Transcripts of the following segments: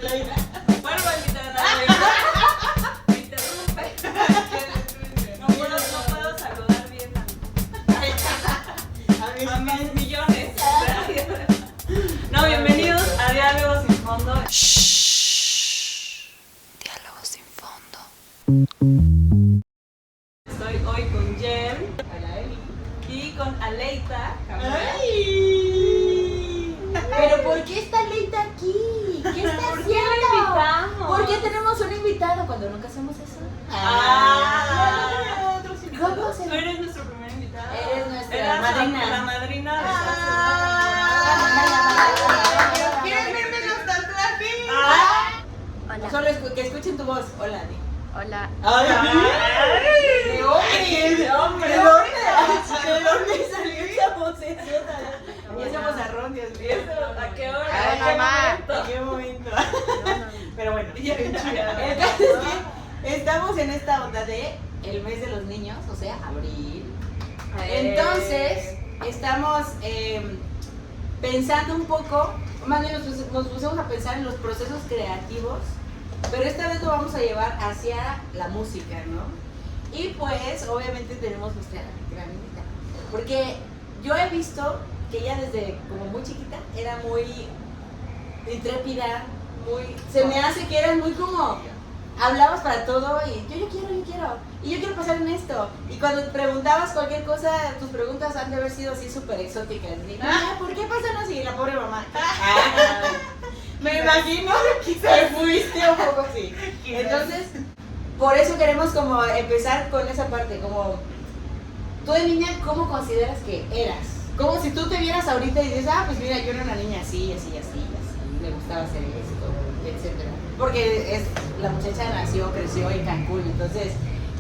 Vuelvo a invitar a nadie. Me interrumpe. No puedo saludar bien a mis millones. No, bienvenidos a Diálogos Sin Fondo. Diálogos Sin Fondo. Estoy hoy con Jem. Hola, Eli. Y con Aleita. ¡Ay! ¿Pero por qué está Aleita aquí? ¿Qué está ¿Por qué haciendo? la invitamos? ¿Por qué tenemos un invitado cuando nunca hacemos eso? Otros ¿Cómo invitados. se- Tú eres nuestro primer invitado. Eres nuestra Eras madrina. La madrina de esta segunda ¿Quieres verme los tatuajes? temporada. Hola. Solo que escuchen tu voz. Hola, Di. Hola. ¡Ay! ¡De hombre! ¡De hombre! ¿De dónde salió esa vocesota? Y ese bozarrón, Dios mío. ¿A qué hora? Ay, ¿A qué mamá. momento? ¿En qué momento? Pero bueno. Ya bien chida. El caso es que estamos en esta onda de el mes de los niños, o sea, abril. Entonces, estamos pensando un poco, más bien nos pusimos a pensar en los procesos creativos, pero esta vez lo vamos a llevar hacia la música, ¿no? Y pues, obviamente tenemos nuestra gran invitada, porque yo he visto que ella desde como muy chiquita era muy intrépida, se me hace que eras muy como, hablabas para todo y yo quiero, y yo quiero pasar en esto. Y cuando preguntabas cualquier cosa, tus preguntas han de haber sido así súper exóticas. ¿Por qué pasan así? La pobre mamá. Me imagino que fuiste un poco así. Entonces, por eso queremos como empezar con esa parte, como tú de niña, ¿cómo consideras que eras? Como si tú te vieras ahorita y dices, pues mira, yo era una niña así, me gustaba hacer esto, etcétera. Porque la muchacha nació, creció en Cancún, entonces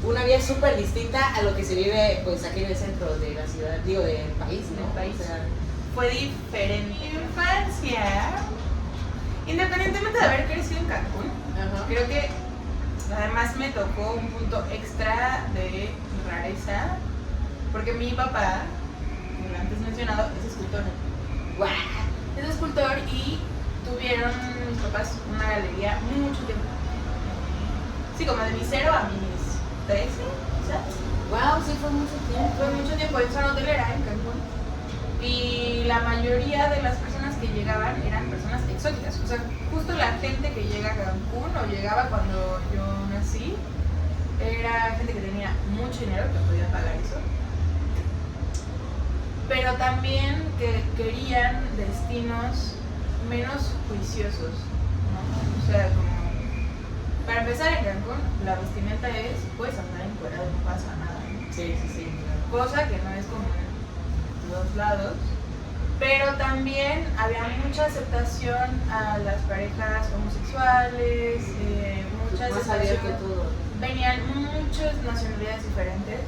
una vida súper distinta a lo que se vive pues aquí en el centro de la ciudad, digo, del país, ¿no? Del país. O sea, Fue diferente. Mi infancia, independientemente de haber crecido en Cancún, ajá. creo que además me tocó un punto extra de rareza, porque mi papá, como antes mencionado, es escultor. ¡Guau! Es escultor y tuvieron mis papás una galería mucho tiempo. Sí, como de mis 0 a mis 13, quizás. ¡Wow! Sí, fue mucho tiempo. Fue mucho tiempo en zona hotelera en Cancún. Y la mayoría de las personas que llegaban eran personas exóticas. O sea, justo la gente que llega a Cancún o llegaba cuando yo nací era gente que tenía mucho dinero, que podía pagar eso. Pero también que querían destinos menos juiciosos, ¿no? O sea, como para empezar en Cancún, la vestimenta es, puedes andar encuerado, no pasa nada, ¿no? Sí. Cosa que no es como en todos lados, pero también había mucha aceptación a las parejas homosexuales, mucha Más aceptación. abierto todo. Venían muchas nacionalidades diferentes.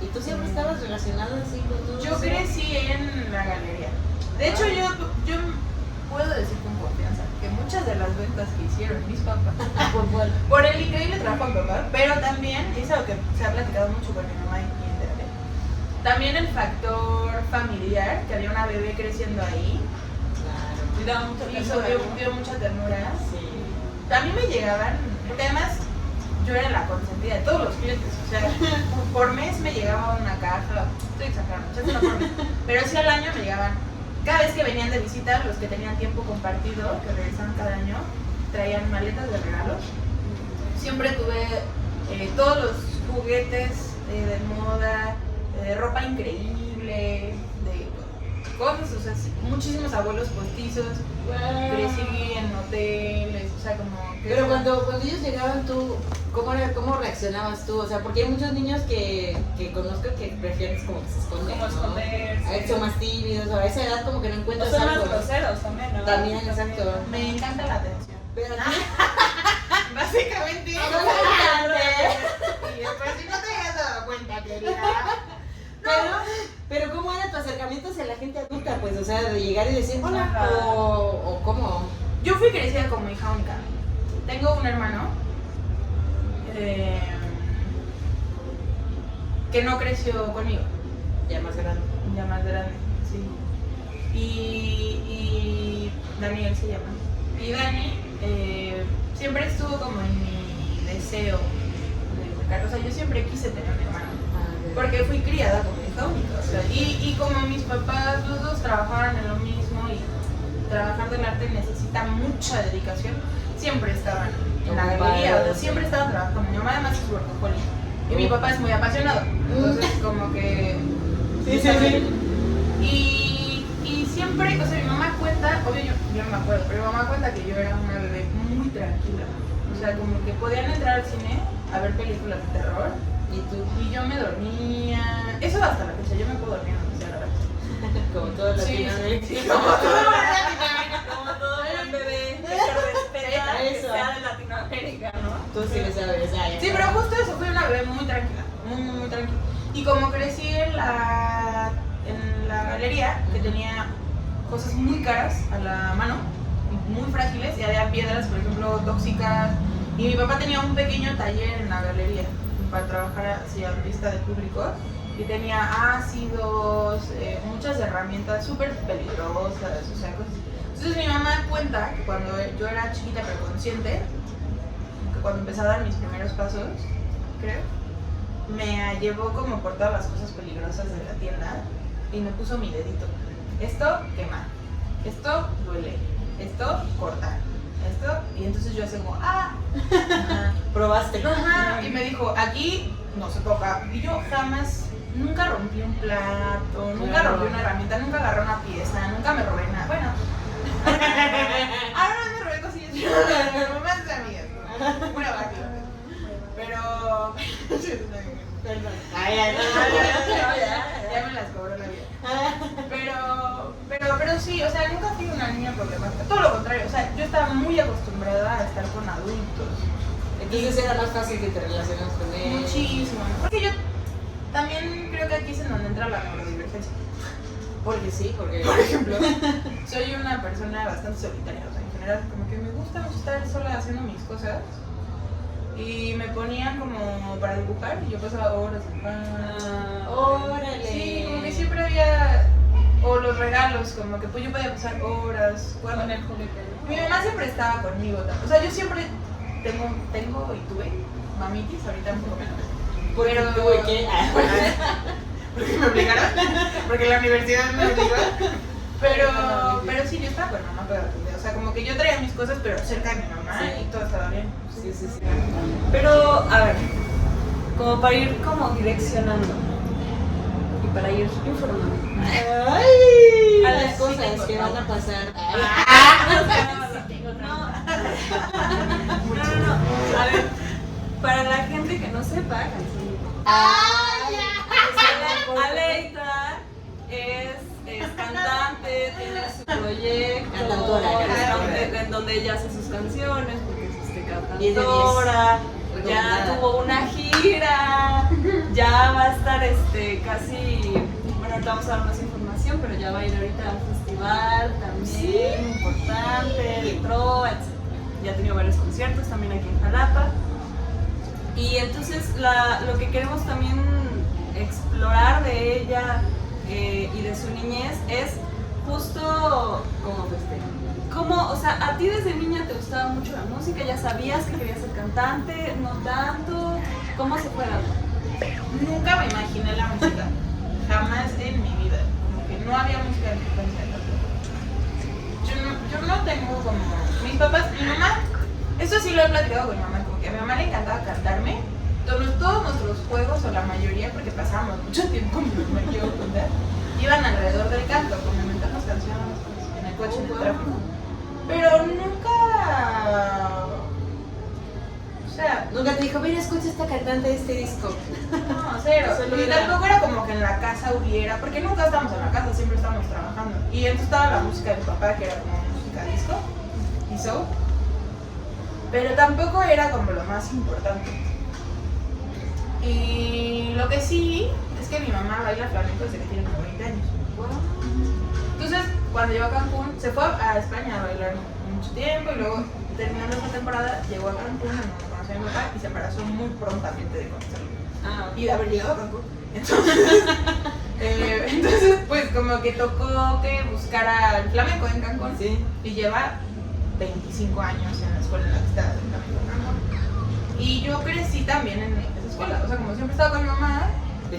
¿Y tú siempre estabas relacionado así con todo Yo eso? crecí en la galería. De hecho, yo puedo decir con confianza que muchas de las ventas que hicieron mis papás por el increíble trabajo de mi papá, pero también, y es algo que se ha platicado mucho con mi mamá y en terapia, también el factor familiar, que había una bebé creciendo ahí, Claro. dio mucha ternura. Sí. A mí me llegaban, porque además yo era la consentida de todos los clientes, o sea, por mes me llegaba una caja, estoy exagerando, muchas no por mes, pero sí al año me llegaban. Cada vez que venían de visita, los que tenían tiempo compartido, que regresaban cada año, traían maletas de regalos. Siempre tuve todos los juguetes de moda, ropa increíble, de cosas, o sea, sí, muchísimos abuelos postizos. Wow. Crecí en hoteles, o sea, como que... Pero cuando ellos llegaban, tú, ¿cómo reaccionabas tú? O sea, porque hay muchos niños que conozco que prefieren como que se esconden, Como ¿no? esconderse. A veces son más tímidos, o a esa edad como que no O encuentras son más algo. groseros también, ¿no? También, exacto. Me encanta la atención. Pero Básicamente. Y después si no te habías dado cuenta, querida. pero ¿cómo era tu acercamiento hacia la gente adulta? Pues, o sea, de llegar y decir hola, Ajá. o ¿cómo? Yo fui crecida como hija única. Tengo un hermano que no creció conmigo, Ya más grande. ya más grande, sí. Y Daniel se llama. Y Dani siempre estuvo como en mi deseo de buscar, o sea, yo siempre quise tener un hermano, porque fui criada como hija única, o sea, y como mis papás los dos trabajaban en lo mismo y trabajar del arte necesita mucha dedicación, siempre estaban en la galería, o sea, siempre estaban trabajando. Mi mamá además es workaholic y mi papá es muy apasionado, entonces como que y siempre, o sea, mi mamá cuenta, obvio yo no me acuerdo, pero mi mamá cuenta que yo era una bebé muy tranquila, o sea, como que podían entrar al cine a ver películas de terror y yo me dormía, eso hasta la fecha, yo me puedo dormir aunque sea la verdad. Como todo Latinoamérica. Sí, como todo Latinoamérica. Como todo buen bebé que respeta que sea de Latinoamérica, ¿no? Tú sí le sabes, Sí, pero justo eso, fui una bebé muy tranquila, muy tranquila. Y como crecí en la galería, que tenía cosas muy caras a la mano, muy frágiles, y había piedras, por ejemplo, tóxicas, y mi papá tenía un pequeño taller en la galería para trabajar así a vista de público, y tenía ácidos, muchas herramientas súper peligrosas, o sea, cosas. Entonces mi mamá cuenta que cuando yo era chiquita pero consciente, que cuando empecé a dar mis primeros pasos, creo, me llevó como por todas las cosas peligrosas de la tienda y me puso mi dedito. Esto quema, esto duele, esto corta, esto, y entonces yo hacía como, probaste. Ajá, y me dijo, aquí no se toca. Y yo jamás, nunca rompí un plato, nunca rompí una herramienta, nunca agarré una pieza, nunca me robé nada. Bueno, ahora no me robé cosillas, mi mamá es amiga, una vaca. Pero. Perdón. Ya me las cobró la vida. Pero sí, o sea, nunca fui una niña problemática. Todo lo contrario, o sea, yo estaba muy acostumbrada a estar con adultos. Entonces era más fácil que te relacionas con él. Muchísimo. Porque yo también creo que aquí es en donde entra la neurodivergencia. Porque sí, porque. Por ejemplo, soy una persona bastante solitaria, o sea, en general, como que me gusta mucho estar sola haciendo mis cosas. Y me ponían como para dibujar y yo pasaba horas dibujando. ¡Órale! Sí, como que siempre había. O los regalos, como que pues yo podía pasar horas jugando en el juguete. Mi mamá siempre estaba conmigo, o sea, yo siempre tengo y tuve mamitis, ahorita un poco menos. Pero tuve que. Porque me obligaron, porque la universidad me obligó. Pero sí, yo estaba con mamá toda la vida. O sea, como que yo traía mis cosas, pero cerca de mi mamá y todo estaba bien. Sí. Pero, a ver, como para ir como direccionando y para ir informando. ¡Ay! A Las las cosas que van a pasar. No. A ver, para la gente que no sepa, Aleita es cantante, tiene su proyecto, Cantautora. en donde ella hace sus canciones, porque es 10 de 10. cantora, ya Recomendada. tuvo una gira, ya va a estar casi, bueno, ahorita vamos a dar más información, pero ya va a ir ahorita a un festival también importante, Electro, etc. Ya ha tenido varios conciertos también aquí en Jalapa. Y entonces lo que queremos también explorar de ella y de su niñez es justo ¿Cómo festejo? cómo, o sea, a ti desde niña te gustaba mucho la música, ya sabías que querías ser cantante, no tanto, ¿cómo se fue dando? Nunca me imaginé la música, jamás en mi vida. Como que no había música en mi infancia. Yo no tengo como. Mis papás, mi mamá, eso sí lo he platicado con mi mamá, como que a mi mamá le encantaba cantarme. Todos nuestros juegos, o la mayoría, porque pasábamos mucho tiempo con mi mamá y yo, ¿verdad? Iban alrededor del canto, como inventarnos canciones en el coche, en el tráfico. Pero nunca. O sea, Nunca te dijo, mira, escucha esta cantante de este disco. no, cero. Y tampoco era como que en la casa hubiera, porque nunca estábamos en la casa, siempre estábamos trabajando. Y entonces estaba la música de mi papá, que era como música disco y soul. Pero tampoco era como lo más importante. Y lo que sí es que mi mamá baila flamenco desde que tiene como 20 años. Entonces, cuando llegó a Cancún, se fue a España a bailar mucho tiempo y luego, terminando esta temporada, llegó a Cancún, no conoció a mi papá y se embarazó muy prontamente de conocerlo. Y de haber llegado a Cancún. Entonces, pues como que tocó que buscara el flamenco en Cancún. Sí. Y lleva 25 años en la escuela en la que estaba también con mi amor. Y yo crecí también en esa escuela, o sea, como siempre estaba con mi mamá,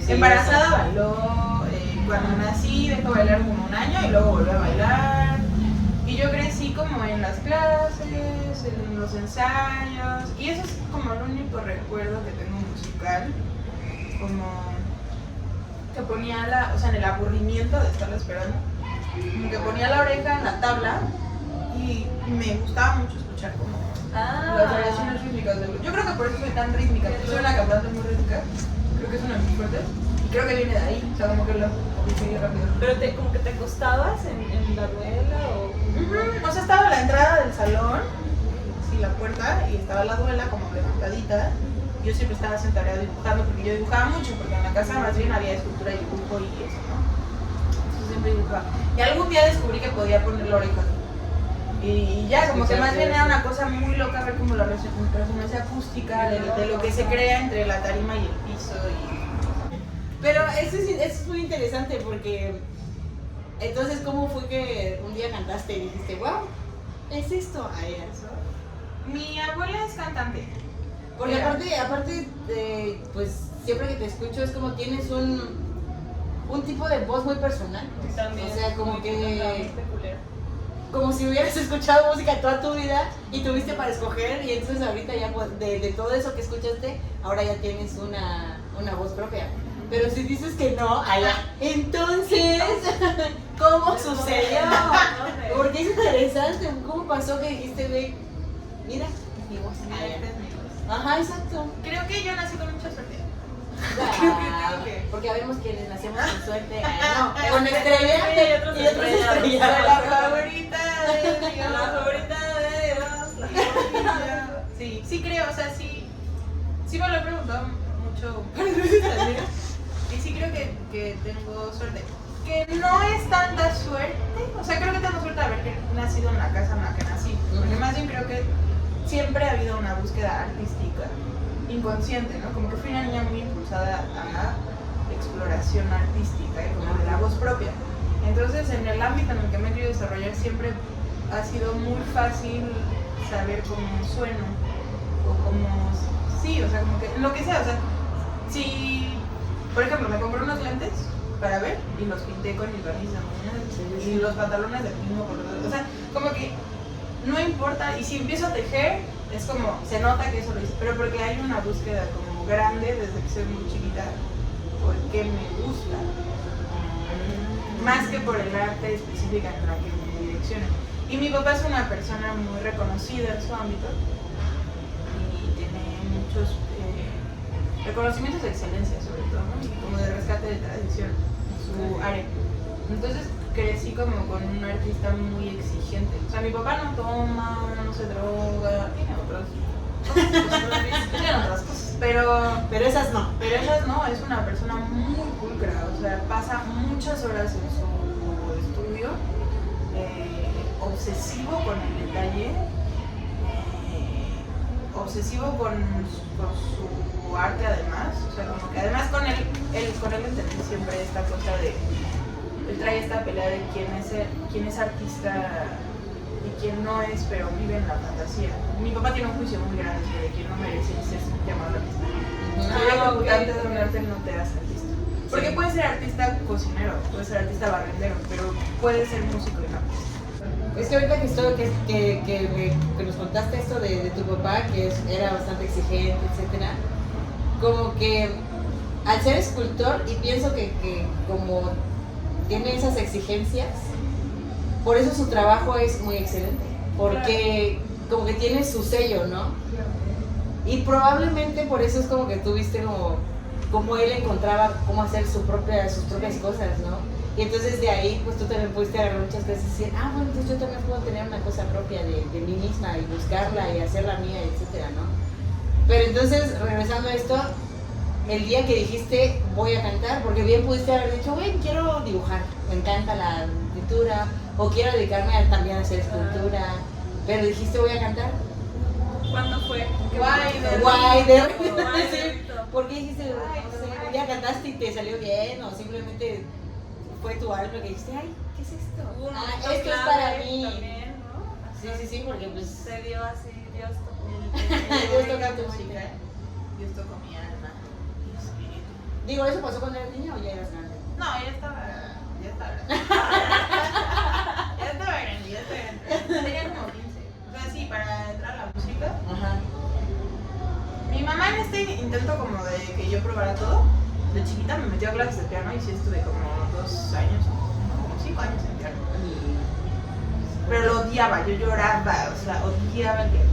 embarazada bailó, cuando nací dejó de bailar como un año y luego volvió a bailar. Y yo crecí como en las clases, en los ensayos, y eso es como el único recuerdo que tengo musical, como que ponía o sea, en el aburrimiento de estarla esperando, como que ponía la oreja en la tabla y me gustaba mucho escuchar como las variaciones rítmicas de Yo creo que por eso soy tan rítmica, porque soy una cantante muy rítmica, creo que es una de mis fuertes, y creo que viene de ahí, o sea, como que lo conseguí rápido. Pero como que te acostabas en la duela o... O sea, estaba la entrada del salón, sí, la puerta, y estaba la duela como levantadita. Yo siempre estaba sentada dibujando porque yo dibujaba mucho, porque en la casa más bien había escultura y dibujo y eso, ¿no? Entonces siempre dibujaba. Y algún día descubrí que podía poner la oreja. Y ya, como que más bien era una cosa muy loca ver como la resonancia acústica de lo que se crea entre la tarima y el piso. Pero eso es muy interesante porque entonces, ¿cómo fue que un día cantaste y dijiste, wow, es esto? Ay, eso. Mi abuela es cantante. Porque aparte pues siempre que te escucho es como tienes un tipo de voz muy personal. Pues. También, o sea, como que peculiar. como si hubieras escuchado música toda tu vida y tuviste para escoger y entonces ahorita ya pues, de todo eso que escuchaste, ahora ya tienes una voz propia. Pero si dices que no, allá. Entonces, ¿cómo sucedió? Porque es interesante. ¿Cómo pasó que dijiste, ve, mira, mi voz? Ajá, exacto. Creo que yo nací con mucha suerte. Creo que. Porque habemos quienes nacemos con suerte. No, con estrella y otros estrellas. La favorita de Dios. La favorita de Dios. Sí, sí creo, o sea, sí me lo he preguntado mucho. Y sí creo que tengo suerte. Que no es tanta suerte, o sea, creo que tengo suerte de haber nacido en la casa en la que nací. Porque más bien creo que siempre ha habido una búsqueda artística inconsciente, ¿no? Como que fui una niña muy impulsada a exploración artística, como de la voz propia. Entonces, en el ámbito en el que me he querido desarrollar siempre ha sido muy fácil saber cómo sueno o cómo... Sí, o sea, como que lo que sea, o sea, si... Por ejemplo, me compré unos lentes para ver y los pinté con mis barniz de mañana y los pantalones del mismo color. O sea, como que no importa, y si empiezo a tejer, es como, se nota que eso lo hice, pero porque hay una búsqueda como grande desde que soy muy chiquita, porque me gusta, más que por el arte específica en la que me direcciona. Y mi papá es una persona muy reconocida en su ámbito y tiene muchos reconocimientos de excelencia, sobre todo, ¿no? Y como de rescate de tradición en su área. Entonces crecí como con un artista muy exigente. O sea, mi papá no toma, no se droga, tiene otras cosas, pero esas no. Pero esas no, es una persona muy pulcra, o sea, pasa muchas horas en su estudio, obsesivo con el detalle, obsesivo con su arte además, o sea, como que además con él entendí siempre esta cosa de, él trae esta pelea de quién es artista y quién no es, pero vive en la fantasía. Mi papá tiene un juicio muy grande sobre quién no merece ser llamado artista. Ser ejecutante de un arte no te hace artista. Porque puedes ser artista cocinero, puedes ser artista barrendero, pero puedes ser músico y no artista. Es que ahorita que nos contaste esto de tu papá, que era bastante exigente, etcétera, como que al ser escultor, y pienso que como tiene esas exigencias, por eso su trabajo es muy excelente, porque como que tiene su sello, ¿no? Y probablemente por eso es como que tú viste como él encontraba cómo hacer sus propias cosas, ¿no? Y entonces de ahí pues tú también pudiste agarrar muchas cosas y decir, bueno, entonces yo también puedo tener una cosa propia de mí misma y buscarla y hacerla mía, etcétera, ¿no? Pero entonces, regresando a esto, el día que dijiste voy a cantar, porque bien pudiste haber dicho, güey, quiero dibujar, me encanta la pintura, o quiero dedicarme también a hacer escultura, pero dijiste voy a cantar. ¿Cuándo fue? Guay, ¿por qué dijiste, no sé, ya cantaste y te salió bien, o simplemente fue tu alma que dijiste, ay, ¿qué es esto? Esto Esto es para mí. También, ¿no? Sí, porque pues Se dio así, Dios tocó. Dios toca tu música. Dios tocó mi alma y espíritu. Digo, ¿eso pasó cuando eras niña o ya eras grande? No, ya estaba grande. Ya estaba grande. Tenía como 15. O sea, sí, para entrar a la música. Ajá. Mi mamá en este intento como de que yo probara todo, de chiquita me metió a clases de piano y sí estuve como 2 años, no, como 5 años en piano. Pero lo odiaba, yo lloraba, o sea, odiaba el piano.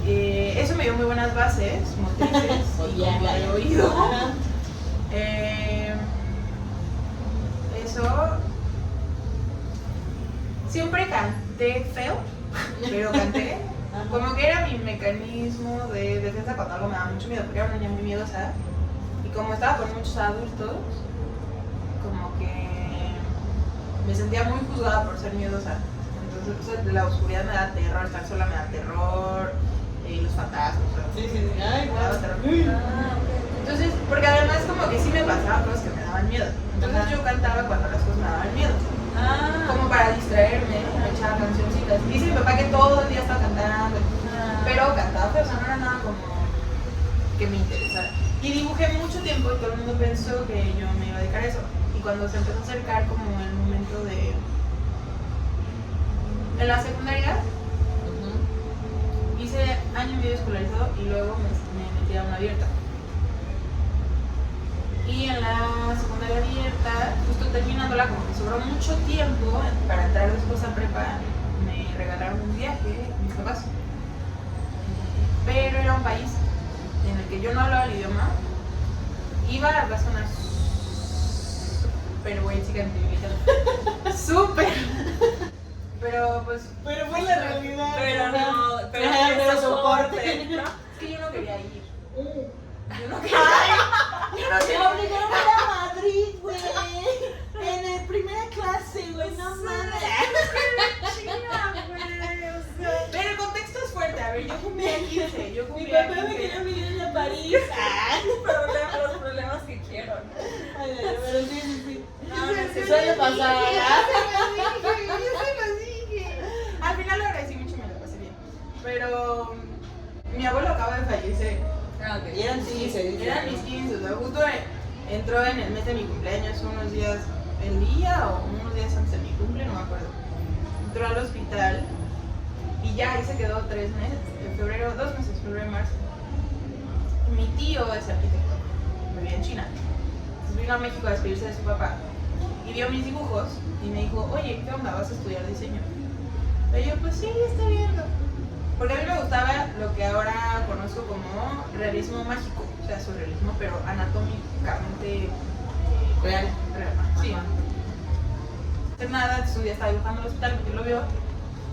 Eso me dio muy buenas bases motrices y como de oído. Eso. Siempre canté feo, pero canté. Como que era mi mecanismo de defensa cuando algo me daba mucho miedo, porque era una niña muy miedosa. Y como estaba con muchos adultos, como que me sentía muy juzgada por ser miedosa. Entonces, pues, la oscuridad me da terror, estar sola me da terror, los fantasmas. Sí. Ay, Me daba terror. Ah, ok. Entonces, porque además como que sí me pasaban cosas que me daban miedo. Entonces yo cantaba cuando las cosas me daban miedo. Como para distraerme, me echaba cancioncitas. Dice mi papá que todo el día estaba cantando, pero cantaba feo, o sea, no era nada como que me interesara. Y dibujé mucho tiempo y todo el mundo pensó que yo me iba a dedicar a eso. Y cuando se empezó a acercar como el momento de... En la secundaria hice año y medio escolarizado y luego me metí a una abierta. Y en la secundaria abierta, justo terminándola, como que sobró mucho tiempo para entrar después a prepa, me regalaron un viaje, mis papás. Pero era un país en el que yo no hablaba el idioma. Iba a la zona súper güey, chica en mi vida. Súper. Pero pues. Pero fue la realidad. Pero soporte. ¿No? Es que yo no quería ir. Yo no quería Me obligaron a ir a Madrid, güey. En el primera clase, güey. No mames. Pero el contexto es fuerte. A ver, yo cumplía 15. Mi papá me quería vivir en París. Los problemas que quiero, ¿no? Ay, pero sí. No, Suele pasar. Al final lo agradecí mucho y me lo pasé bien. Pero mi abuelo acaba de fallecer. ok. Y eran 15. Eran mis 15, o sea, justo entró en el mes de mi cumpleaños, unos días, el día o unos días antes de mi cumple, no me acuerdo. Entró al hospital y ya ahí se quedó 3 meses, en febrero, 2 meses, febrero y marzo. Mi tío es arquitecto, vivía en China. Entonces vino a México a despedirse de su papá y vio mis dibujos y me dijo, oye, ¿qué onda? ¿Vas a estudiar diseño? Y yo, pues sí, estoy viendo. Porque a mí me gustaba lo que ahora conozco como realismo mágico, o sea, surrealismo, pero anatómicamente Real. Sí. Entonces nada, entonces un día estaba dibujando el hospital, porque lo vio,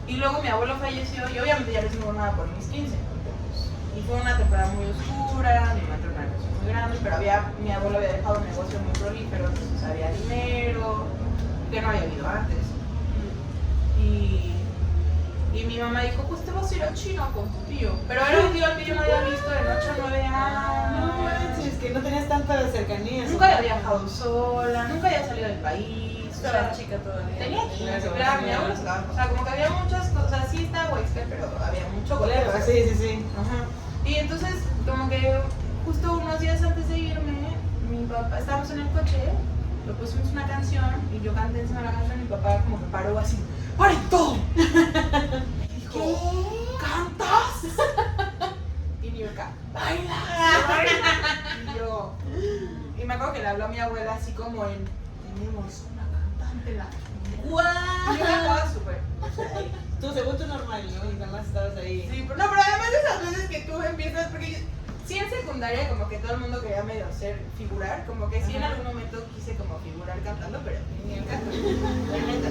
y luego mi abuelo falleció, y obviamente ya no hicimos nada por mis 15, porque, pues, y fue una temporada muy oscura, mi madre una negocio muy grande, pero mi abuelo había dejado un negocio muy prolífero, entonces había dinero, que no había habido antes. Y mi mamá dijo, pues te vas a ir a China con tu tío. Pero era un tío al que yo no había visto en 8 o 9 años. No manches, que no tenías tanta cercanía. Nunca había viajado sola, nunca había salido del país. O Estaba sea, chica todavía. tenía 15, claro, mi abuelo estaba. O sea, como que había muchas cosas, sí estaba Huexca, pero había mucho Claro, colegio. sí. Ajá. Y entonces, como que justo unos días antes de irme, mi papá, estábamos en el coche, le pusimos una canción y yo canté encima de la canción y mi papá como que paró así, ¡paren todo! Y dijo, ¿cantas? Y mi acá, ¡baila! Y yo, y me acuerdo que le habló a mi abuela así como en, tenemos una cantante en la ¡Guau! y yo me acababa súper. Tú, según tú normal, ¿no? Y nada más estabas ahí. Sí, pero no, pero además de esas veces que tú empiezas, porque yo, sí en secundaria como que todo el mundo quería medio hacer figurar, como que sí en algún momento quise como figurar cantando, pero ni el caso, la neta.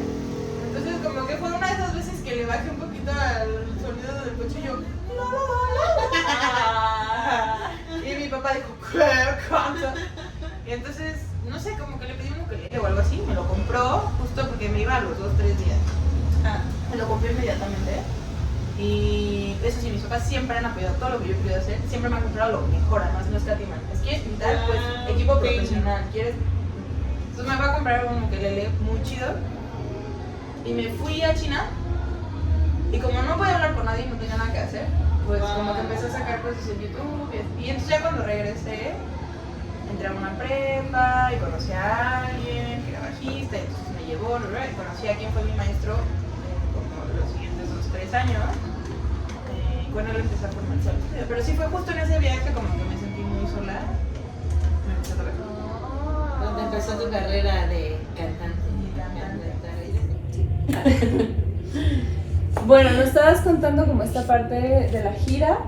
Entonces como que fue una de esas veces que le bajé un poquito al sonido del coche y yo, y mi papá dijo, ¿qué canta? Y entonces, no sé, como que le pedí un ukelele o algo así, me lo compró justo porque me iba a los 2 o 3 días. Me lo compré inmediatamente. Y eso sí, mis papás siempre han apoyado todo lo que yo he querido hacer. Siempre me han comprado lo mejor, además no escatiman. ¿Quieres pintar? Pues equipo profesional. ¿Quieres? Entonces me va a comprar un ukelele muy chido. Y me fui a China Y como no podía hablar con nadie y no tenía nada que hacer, pues como que empecé a sacar cosas en YouTube. Y entonces ya cuando regresé, entré a una prepa y conocí a alguien que era bajista, y entonces me llevó, y conocí a quien fue mi maestro como los siguientes 2 o 3 años. Y con él empecé a formalizar el estudio. Pero sí fue justo en ese viaje como que me sentí muy sola. Me empecé a tocar. Donde empezó tu carrera de cantante. Bueno, nos estabas contando como esta parte de la gira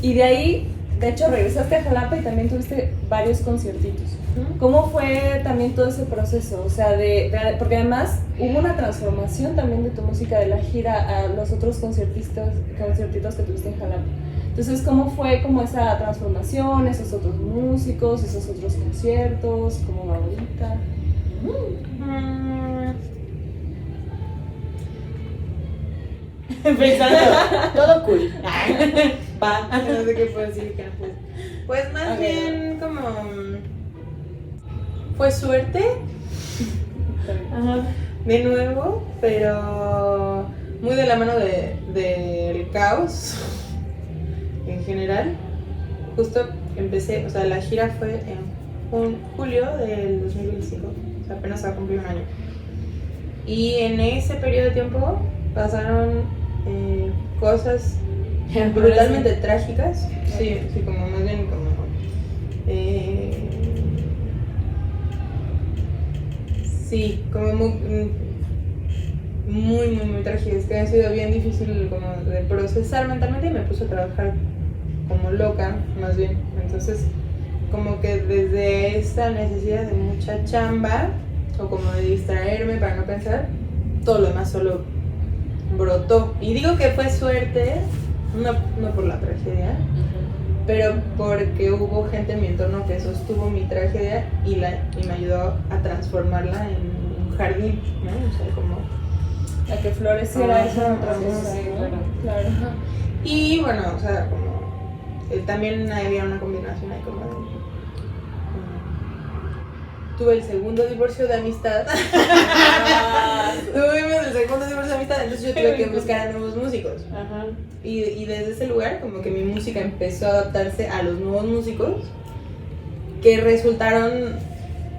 y de ahí, de hecho, regresaste a Jalapa y también tuviste varios conciertitos. ¿Cómo fue también todo ese proceso? O sea, porque además hubo una transformación también de tu música de la gira a los otros conciertitos que tuviste en Jalapa. Entonces, ¿cómo fue como esa transformación, esos otros músicos, esos otros conciertos? ¿Cómo va ahorita? Pensando, todo cool. Va, no sé qué puedo decir. Pues más Okay. bien como fue suerte de nuevo, pero muy de la mano del caos en general. Justo empecé, o sea, la gira fue en julio del 2025, o sea, apenas va a cumplir un año. Y en ese periodo de tiempo pasaron cosas brutalmente trágicas. Sí, como más bien como sí, como muy trágicas, que ha sido bien difícil como de procesar mentalmente, y me puse a trabajar como loca, más bien. Entonces, como que desde esta necesidad de mucha chamba, o como de distraerme para no pensar, todo lo demás solo brotó. Y digo que fue suerte, no por la tragedia, pero porque hubo gente en mi entorno que sostuvo mi tragedia y me ayudó a transformarla en un jardín, ¿no? O sea, como A que floreciera esa otra sí, cosa, sí, ¿no? claro. Claro. Y bueno, o sea, como también había una combinación ahí como de, tuve el segundo divorcio de amistad. Tuvimos el segundo divorcio de amistad, entonces yo tuve que buscar a nuevos músicos. Ajá. Y desde ese lugar como que mi música empezó a adaptarse a los nuevos músicos que resultaron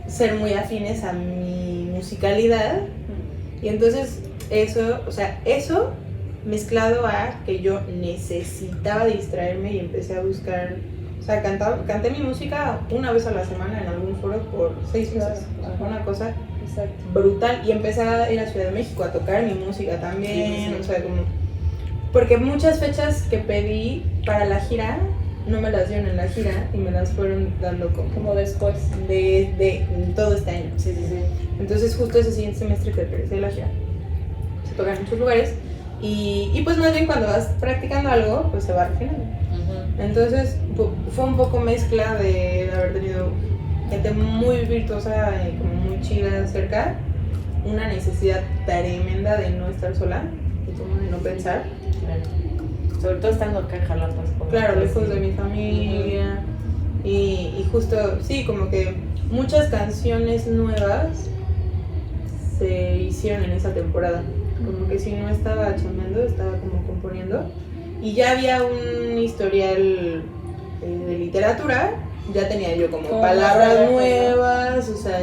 ser muy afines a mi musicalidad. Y entonces eso mezclado a que yo necesitaba distraerme y empecé a buscar, o sea, canté mi música una vez a la semana en algún foro por 6 meses. Claro. Fue una cosa Exacto. brutal, y empecé a ir a Ciudad de México a tocar mi música también. O sea, como porque muchas fechas que pedí para la gira no me las dieron en la gira y me las fueron dando como después. de todo este año. Sí. Entonces justo ese siguiente semestre que regresé de la gira se tocan en muchos lugares, y pues más bien cuando vas practicando algo pues se va refinando. Entonces fue un poco mezcla de haber tenido gente muy virtuosa y como muy chida cerca, una necesidad tremenda de no estar sola y como de no pensar. Claro. Sobre todo estando acá en Jalapa. Claro, lejos de mi familia. Y justo, sí, como que muchas canciones nuevas se hicieron en esa temporada. Como que si no estaba chambeando, estaba como componiendo. Y ya había un historial de literatura, ya tenía yo como palabras nuevas, o sea,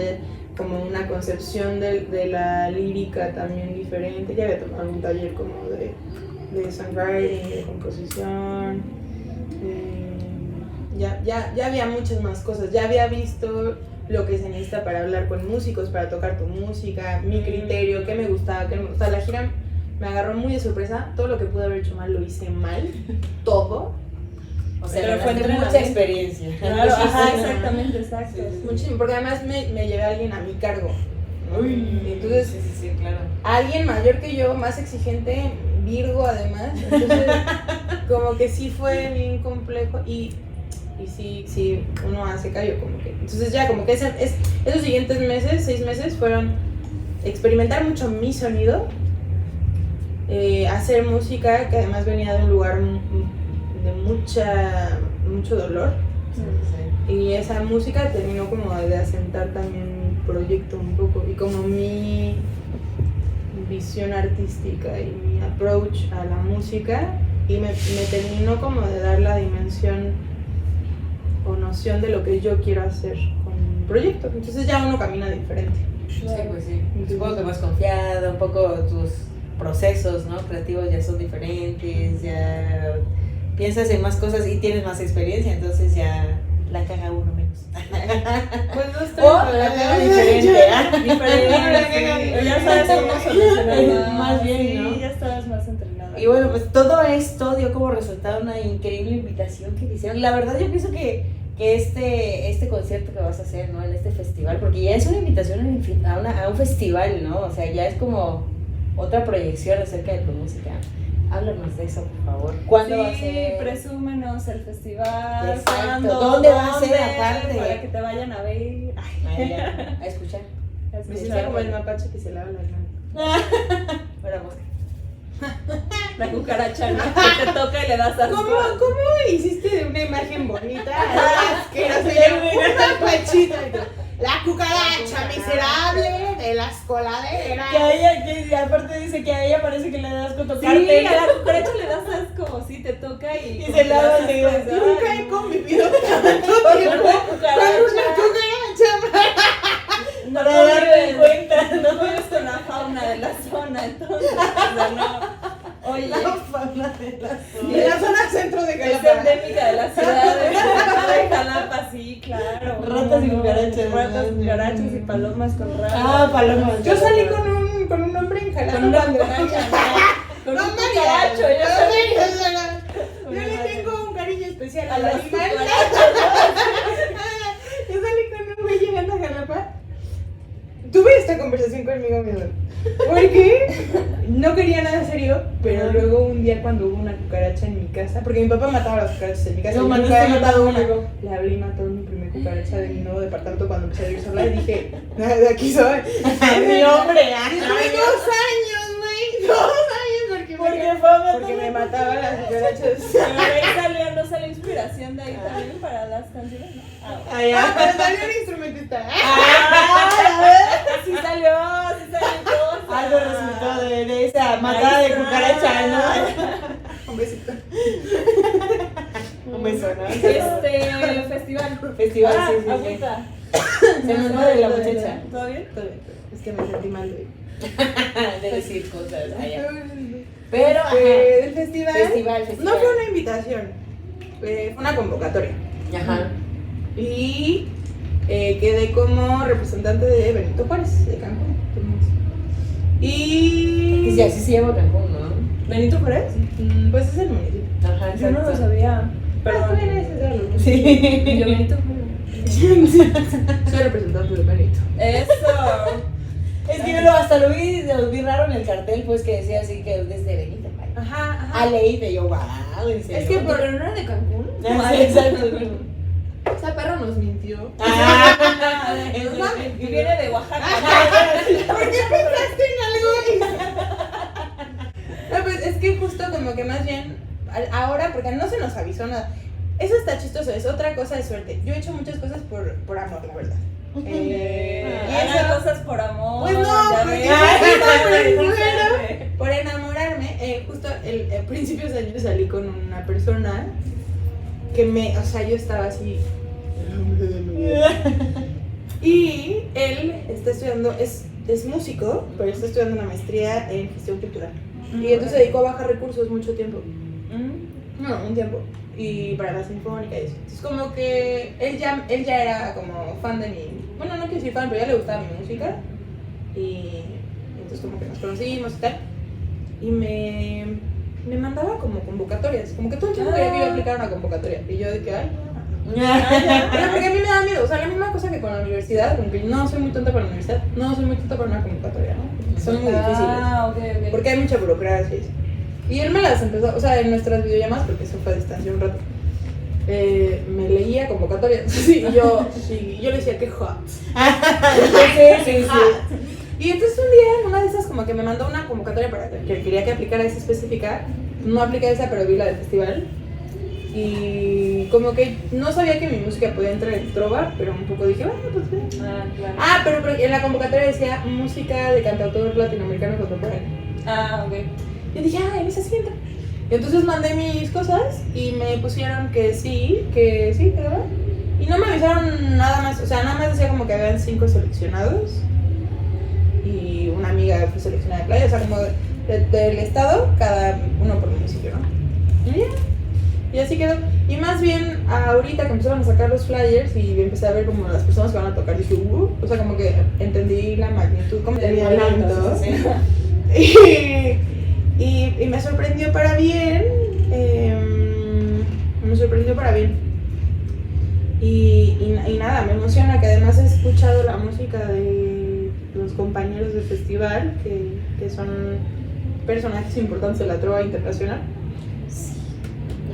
como una concepción de la lírica también diferente. Ya había tomado un taller como de songwriting, de composición. Ya había muchas más cosas, ya había visto lo que se necesita para hablar con músicos, para tocar tu música, mi criterio, qué me gustaba, qué no me gustaba. La gira me agarró muy de sorpresa, todo lo que pude haber hecho mal lo hice mal, todo. O sea, Pero fue ganaste mucha entrenamiento. experiencia. Claro, Sí, ajá, sí, exactamente, exacto. Muchísimo, porque además me llevé a alguien a mi cargo, ¿no? Uy, Entonces, sí, claro. alguien mayor que yo, más exigente, Virgo además, entonces como que sí fue bien complejo, y sí, uno hace callo como que. Entonces ya como que esos siguientes meses, 6 meses, fueron experimentar mucho mi sonido, hacer música que además venía de un lugar de mucho dolor, y esa música terminó como de asentar también mi proyecto un poco, y como mi visión artística y mi approach a la música y me terminó como de dar la dimensión o noción de lo que yo quiero hacer con un proyecto. Entonces ya uno camina diferente. Sí, pues sí. Supongo que más confiada, un poco tus procesos, ¿no? Creativos ya son diferentes, ya piensas en más cosas y tienes más experiencia, entonces ya la caga uno menos. Pues no estoy O la caga diferente, ¿ah? Diferente. Ya sabes cómo solucionar. Más bien, Sí, ¿no? ya estabas más entrenada. Y bueno, pues todo esto dio como resultado una increíble invitación que te hicieron. La verdad yo pienso que este concierto que vas a hacer, ¿no? En este festival, porque ya es una invitación a un festival, ¿no? O sea, ya es como otra proyección acerca de tu música. Háblanos de eso, por favor. ¿Cuándo va a ser? Presúmenos el festival. Exacto. ¿Cuándo? ¿Dónde va a ser aparte? Para que te vayan a ver. Ay, ya, a escuchar. Me siento como el mapache que se lava las manos. Ahora vos. La cucaracha, ¿no? Que te toca y le das asco. ¿Cómo hiciste de una imagen bonita? Asquerosa, un mapachito. La cucaracha miserable de las coladeras. Que a ella, que aparte dice que a ella parece que le das con Sí, tocarte. a la cucaracha le das asco, sí, te toca y se lava el dedo. Yo nunca he convivido tanto Con tiempo una con cucaracha. una cucaracha. No Para darme cuenta. no vives con la fauna de la zona, entonces, o sea, no. Oye, La fauna de la zona. En la zona centro de es Jalapa. endémica de la ciudad de Jalapa, sí, claro. Ratas y cucarachas. Ratas, cucarachas y palomas con ratas. Ah, palomas. Yo salí con un hombre en Jalapa. Con una cuando- cucaracha, con No, un María, cucaracho, yo no, salí. María, yo le tengo un cariño especial A al las animal. Yo salí con un güey llegando a Jalapa. Tuve esta conversación conmigo mismo. Porque no quería nada serio, pero luego un día cuando hubo una cucaracha en mi casa, porque mi papá mataba las cucarachas en mi casa, No, y yo mandaste nunca había a matar matado una. una. Le hablé y mató mi primer cucaracha de mi nuevo departamento cuando empecé a vivir sola y dije, de aquí soy. Mi hombre. Y tuve 2 años, güey, 2 años porque me mataba las cucarachas. Pero ahí no salió inspiración de ahí también para las canciones, ¿no? Ah, pero salió un instrumentista. Sí salió todo. Algo resultó de esa matada de cucaracha, ¿no? Un besito. Un beso, ¿no? Festival. Festival, sí, sí, sí. Agüita. Se nos va de la muchacha. ¿Todo bien? Todo bien. Es que me sentí mal de De decir cosas allá. Pero, ajá. El festival, Festival. no fue una invitación, fue una convocatoria. Ajá. Y quedé como representante de Benito Juárez, de Cancún. Y. Y así se llama Cancún, ¿no? ¿Benito Juárez? Pues es el municipio. Ajá, Yo no lo sabía. Pero tú Perdón. eres ese. Sí. Yo Benito Juárez. Soy representante de Benito. Eso. Es que yo hasta lo vi raro en el cartel, pues que decía así que desde Benito. Ajá, Ah, leí y yo, wow, en serio. Es que por. ¿Pero no era de Cancún? Ah, sí, exacto. O sea, perro nos mintió. Ah, Y viene de Oaxaca. ¿Por qué pensaste en algo? No, pues es que justo como que más bien ahora, porque no se nos avisó nada. Eso está chistoso, es otra cosa de suerte. Yo he hecho muchas cosas por amor, la verdad. Y Hagan eso, cosas por amor. pues no, ya porque ves. primero, por enamorarme, justo el principios de año salí con una persona que o sea, yo estaba así. Y él está estudiando, es músico, pero está estudiando una maestría en gestión cultural. Y entonces se dedicó a bajar recursos mucho tiempo. No, un tiempo. Y para la sinfónica y eso. Entonces como que él ya era como fan de mi... Bueno, no quiero decir fan, pero ya le gustaba mi música. Y entonces como que nos conocimos y tal. Y me mandaba como convocatorias. Como que todo el tiempo quería que yo aplicara una convocatoria. Y yo de que, ay, pero porque a mí me da miedo. O sea, la misma cosa que con la universidad. Como que no soy muy tonta para la universidad. No soy muy tonta para una convocatoria, ¿no? Son muy difíciles. Ah, ok. Porque hay mucha burocracia. Y él me las empezó, o sea, en nuestras videollamadas, porque eso fue a distancia un rato, me leía convocatorias. Sí, y yo le decía que hot. Sí. Y entonces un día, en una de esas, como que me mandó una convocatoria para que quería que aplicara esa específica. No apliqué esa, pero vi la del festival. Y como que no sabía que mi música podía entrar en trova, pero un poco dije, bueno, pues bien. Claro. Pero en la convocatoria decía música de cantautor latinoamericano contemporáneo. Ok. Yo dije, en esa sí entra. Y entonces mandé mis cosas y me pusieron que sí, ¿verdad? Y no me avisaron nada más, o sea, nada más decía como que habían 5 seleccionados y una amiga fue seleccionada de Playa, o sea, como del estado, cada uno por municipio, ¿no? Y ya. Y así quedó. Y más bien, ahorita que empezaron a sacar los flyers y empecé a ver como las personas que van a tocar, dije, o sea, como que entendí la magnitud, como tenía talento. Y me sorprendió para bien. Y nada, me emociona que además he escuchado la música de los compañeros del festival, que son personajes importantes de la trova internacional.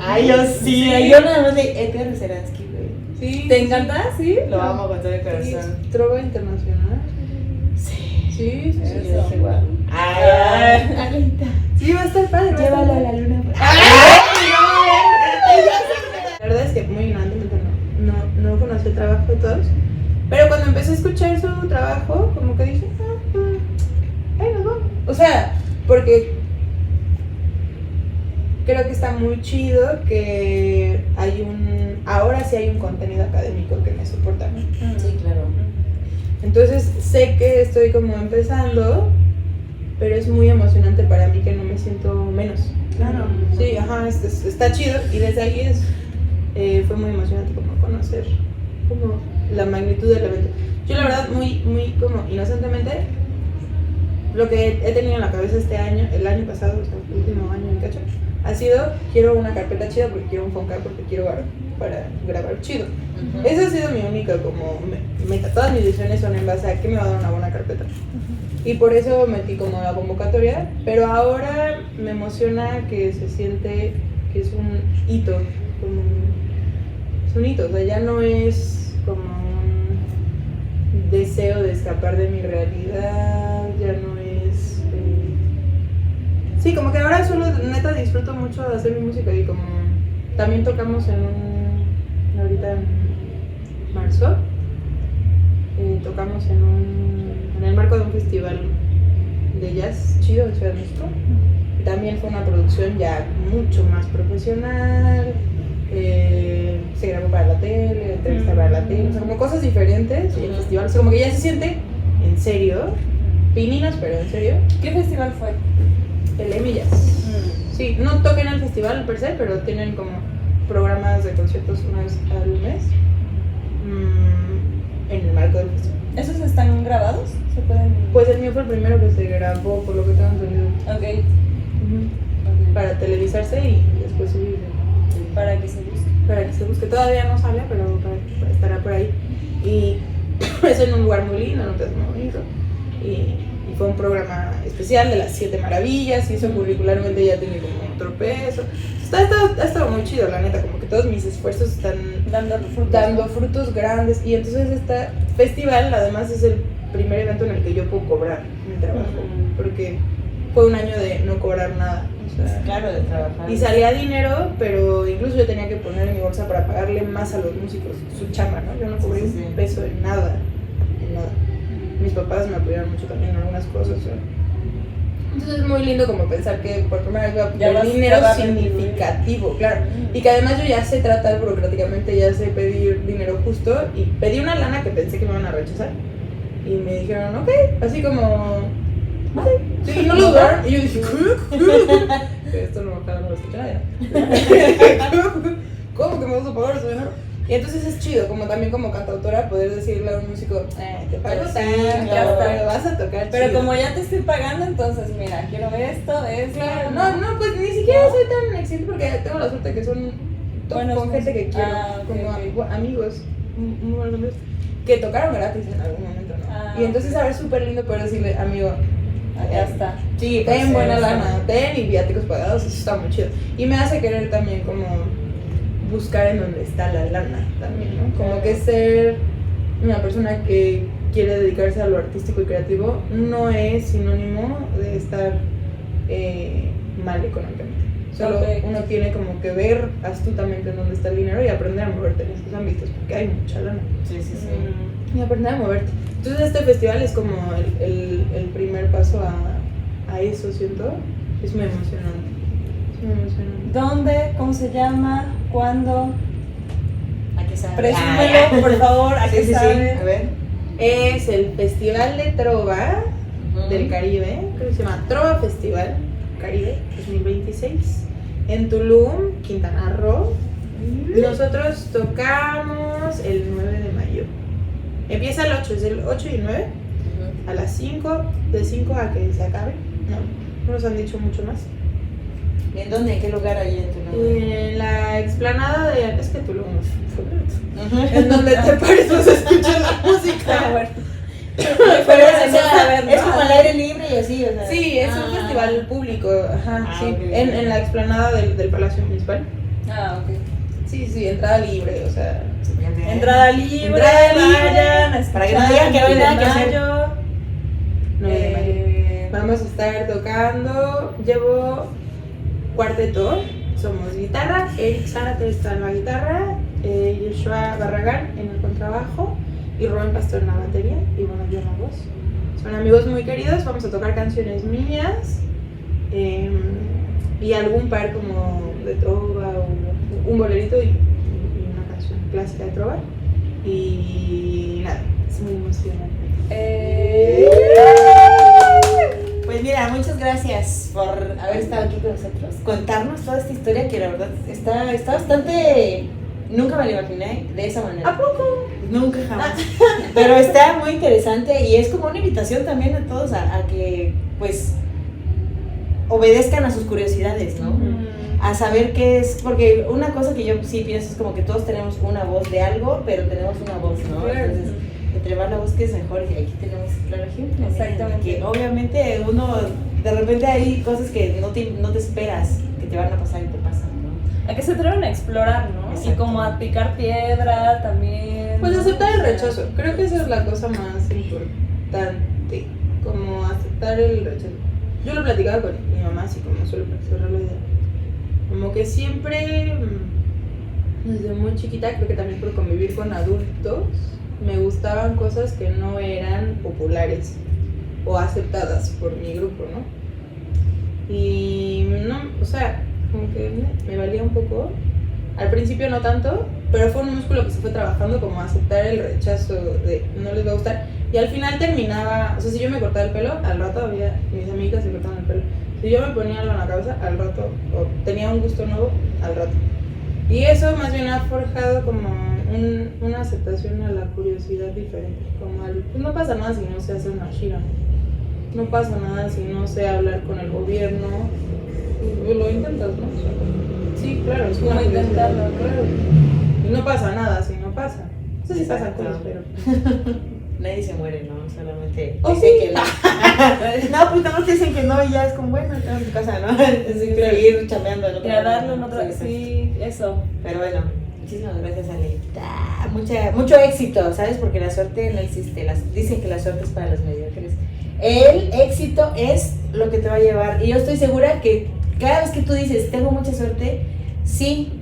Ay, yo sí. Yo nada más de Edgar Seransky, güey. Sí, ¿Te encanta? Sí. Lo amo con todo el corazón. Sí, trova internacional. Sí. Sí. Yo dije, guau. Ay, Alita. Sí, va a estar padre. Llévalo a la luna. La verdad es que muy ignorantemente no conocí el trabajo de todos. Pero cuando empecé a escuchar su trabajo, como que dije, ahí nos vamos. O sea, porque creo que está muy chido que ahora sí hay un contenido académico que me soporta, ¿no? Sí, claro. Entonces sé que estoy como empezando, pero es muy emocionante para mí que no me siento menos. Claro. Sí, está chido y desde ahí fue muy emocionante como conocer como la magnitud del evento. Yo la verdad muy como inocentemente lo que he tenido en la cabeza este año, el año pasado, o sea, el último año en cacho, ha sido quiero una carpeta chida porque quiero un Foncar porque quiero para grabar chido. Uh-huh. Esa ha sido mi única como meta. Todas mis decisiones son en base a qué me va a dar una buena carpeta. Y por eso metí como la convocatoria, pero ahora me emociona que se siente que es un hito, es un hito, o sea, ya no es como un deseo de escapar de mi realidad, ya no es... Sí, como que ahora solo neta disfruto mucho de hacer mi música y como también tocamos ahorita en marzo, tocamos en el marco de un festival de jazz chido en Ciudad de México. Y también fue una producción ya mucho más profesional, se grabó para la tele, entrevista para la tele, o sea, como cosas diferentes. Y el festival, o sea, como que ya se siente en serio, pininos, pero en serio. ¿Qué festival fue? El EMI Jazz. Sí, no tocan en el festival per se, pero tienen como programas de conciertos una vez al mes en el marco del festival. ¿Esos están grabados? ¿Se pueden...? Pues el mío fue el primero que se grabó, por lo que tengo entendido. Ok. Para televisarse y después subir. Para que se busque. Para que se busque. Todavía no sale, pero estará por ahí. Y es en un lugar muy lindo, en un teatro muy bonito. Y fue un programa especial de las 7 maravillas, y eso curricularmente ya tiene como otro peso. Ha estado muy chido, la neta, como que todos mis esfuerzos están dando frutos grandes. Y entonces este festival además es el primer evento en el que yo puedo cobrar mi trabajo, porque fue un año de no cobrar nada. O sea, claro, de trabajar. Y salía dinero, pero incluso yo tenía que poner en mi bolsa para pagarle más a los músicos su chamba, ¿no? Yo no cobré un peso en nada. Mis papás me apoyaron mucho también en algunas cosas, o sea. Entonces es muy lindo como pensar que por primera vez voy a pedir dinero significativo, claro. Y que además yo ya sé tratar burocráticamente, ya sé pedir dinero justo. Y pedí una lana que pensé que me iban a rechazar. Y me dijeron, ok, así como... Sí, no lo dudaron. Y yo dije, ¿qué? Esto no lo escucha nadie. ¿Cómo que me vas a pagar ese dinero? Y entonces es chido, como también como cantautora, poder decirle a un músico, te pago claro, pero vas a tocar pero chido. como ya te estoy pagando, entonces mira, quiero esto. Claro, no, pues ni siquiera soy tan exigente porque tengo la suerte que son con gente que quiero, como amigos, muy buenos amigos, que tocaron gratis en algún momento, ¿no? Y entonces a ver, súper lindo poder decirle, amigo, ya está. Sí, ten buena lana, ten y viáticos pagados, eso está muy chido. Y me hace querer también como buscar en dónde está la lana también, ¿no? Como que ser una persona que quiere dedicarse a lo artístico y creativo no es sinónimo de estar mal económicamente. Solo Ok. uno tiene como que ver astutamente en dónde está el dinero y aprender a moverte en estos ámbitos, porque hay mucha lana. Sí, sí, sí. Y aprender a moverte. Entonces este festival es como el primer paso a eso, siento. Es muy emocionante. Es muy emocionante. ¿Dónde? ¿Cómo se llama? ¿Cuándo? ¿A qué sabe? Presúmelo, por favor, ¿a qué Sí, sabe? a ver. Es el Festival de Trova del Caribe, creo que se llama Trova Festival Caribe 2026, en Tulum, Quintana Roo. Nosotros tocamos el 9 de mayo. Empieza el 8, es el 8 y 9, a las 5, de 5 a que se acabe. No nos han dicho mucho más. ¿En dónde? ¿En qué lugar hay en Tulum? En la explanada de... Es que Tulum es en donde te pares vas a escuchar la música. Bueno. Pero, o sea, es como al aire libre y así, o sea. Sí, es un festival público, ajá, Ah, sí, ok. en la explanada del Palacio Municipal. Ah, ok. Sí, entrada libre, o sea, Entrada libre, Entrada libre. vayan a Para que no digan que no hay nada que hacer. 9 de mayo. Vamos a estar tocando, llevo cuarteto, somos guitarra, Eric Zárate está en la guitarra, Joshua Barragán en el contrabajo y Rubén Pastor en la batería y bueno, yo en la voz. Son amigos muy queridos, vamos a tocar canciones mías y algún par como de trova o un bolerito y una canción clásica de trova y nada, es muy emocionante. Pues mira, muchas gracias por haber estado aquí con nosotros, contarnos toda esta historia que la verdad está bastante... Nunca me lo imaginé de esa manera. ¿A poco? Nunca jamás. Pero está muy interesante y es como una invitación también a todos a que pues obedezcan a sus curiosidades, ¿no? A saber qué es, porque una cosa que yo sí pienso es como que todos tenemos una voz de algo, pero tenemos una voz, ¿no? Claro. Entonces, entre más la busques mejor y aquí tenemos claro ejemplo. Exactamente. Que obviamente uno, de repente hay cosas que no te esperas que te van a pasar y te pasan, ¿no? A que se atrevan a explorar, ¿no? Exacto. Y como a picar piedra también. Pues ¿no? aceptar el rechazo, creo que esa es la cosa más importante, como aceptar el rechazo. Yo lo platicaba con mi mamá, así como suelo cerrar la idea. Como que siempre, desde muy chiquita, creo que también por convivir con adultos, me gustaban cosas que no eran populares o aceptadas por mi grupo, ¿no? Y no, o sea, como que me valía un poco. Al principio no tanto, pero fue un músculo que se fue trabajando como aceptar el rechazo de no les va a gustar. Y al final terminaba, o sea, si yo me cortaba el pelo, al rato había mis amigas se cortaban el pelo. Si yo me ponía algo en la cabeza, al rato, o tenía un gusto nuevo, al rato. Y eso más bien ha forjado como una aceptación a la curiosidad diferente. Como al, pues no pasa nada si no se hace una gira, ¿no? No pasa nada si no sé hablar con el gobierno. Pues lo intentas, ¿no? O sea, sí, claro, es Como una curiosidad, intentarlo, ¿no? claro. Y no pasa nada si no pasa. No sé si pasan Exacto. cosas, pero... Nadie se muere, ¿no? Solamente Oh, dicen sí. que no. No, pues nada más te dicen que no y ya es como, bueno, estamos en tu casa, ¿no? Es claro. seguir chambeando, ¿no? Y a darle en otra. Sí, exacto. Sí, eso. Pero bueno, muchísimas gracias, Ale. Mucho éxito, ¿sabes? Porque la suerte no existe. Dicen que la suerte es para los mediocres. El éxito es lo que te va a llevar. Y yo estoy segura que cada vez que tú dices, tengo mucha suerte, sí,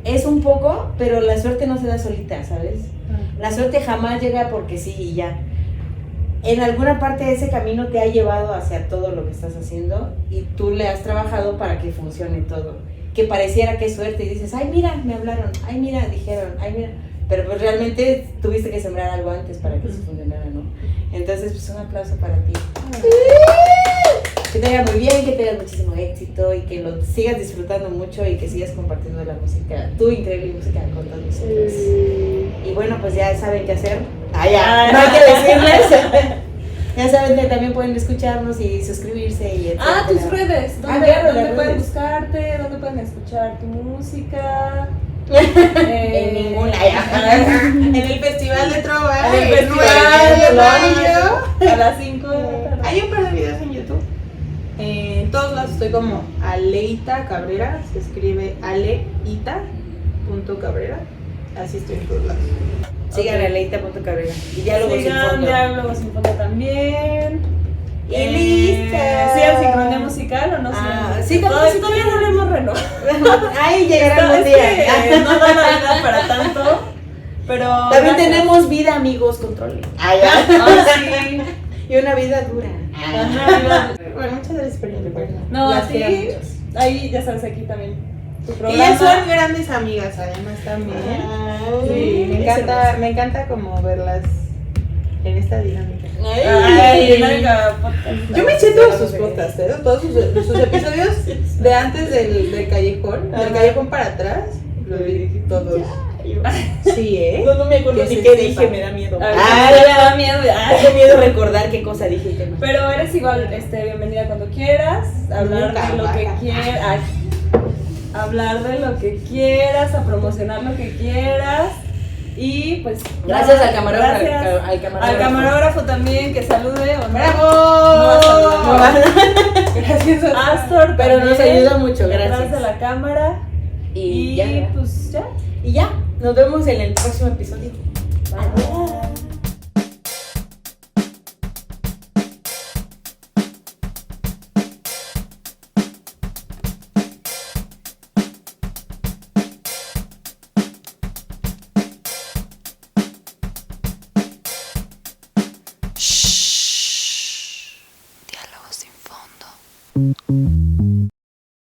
es un poco, pero la suerte no se da solita, ¿sabes? La suerte jamás llega porque sí y ya. En alguna parte de ese camino te ha llevado hacia todo lo que estás haciendo y tú le has trabajado para que funcione todo. Que pareciera que es suerte y dices, ay mira, me hablaron, ay mira, dijeron, ay mira. Pero pues realmente tuviste que sembrar algo antes para que eso funcionara, ¿no? Entonces pues un aplauso para ti. Que te vaya muy bien, que tengas muchísimo éxito y que lo sigas disfrutando mucho y que sigas compartiendo la música, tu increíble música con todos nosotros. Y bueno, pues ya saben qué hacer. No hay que decirles. Ya saben que también pueden escucharnos y suscribirse y etcétera. Tus redes. ¿Dónde, claro, dónde las pueden redes. buscarte? ¿Dónde pueden escuchar tu música? En ninguna. En el Festival de Trova, En el el Festival 9 de de mayo. A las 5 de la tarde. Hay un par de videos en YouTube. En todos lados estoy como Aleita Cabrera, se escribe aleita.cabrera. Así estoy en todos lados. Sigan a Leita.cabrera y Diálogos sin Sigan Fondo. Diálogos sin Fondo también. Y listo. ¿Sí al sincronía musical o no? Sí, todavía, sí, todavía no lo hemos renovado. Ahí llegará algún Es día. que, no da la vida para tanto, pero... También gracias. tenemos vida, amigos, controle. Ah, sí. Y una vida dura. Ajá, Bueno, muchas gracias por invitarme. no, Las a ti, quiero mucho. ahí ya sabes, aquí también tu programa. Ellas son grandes amigas, además también. Sí, me encanta como verlas en esta dinámica. Ay, dinámica podcast. Yo me eché todos sus podcasts, todos sus episodios de antes del callejón, del callejón para atrás, los vi todos. Sí, No me acuerdo Que ni se qué sepa. dije, me da miedo. Ah, ya me da miedo. Tengo miedo recordar qué cosa dije y qué no. Pero eres igual, bienvenida cuando quieras, hablar Nunca, de lo que vaca. quieras, hablar de lo que quieras, a promocionar lo que quieras. Y pues Gracias nada, al camarógrafo. gracias Al camarógrafo. al camarógrafo también que salude o no. ¡Bravo! No va a saludar. No va. Gracias a Astor Pero nos también, ayuda mucho, detrás gracias. de la cámara. Y Y ya. pues ya. Y ya. Nos vemos en el próximo episodio. Adiós. Shh. Diálogo sin fondo.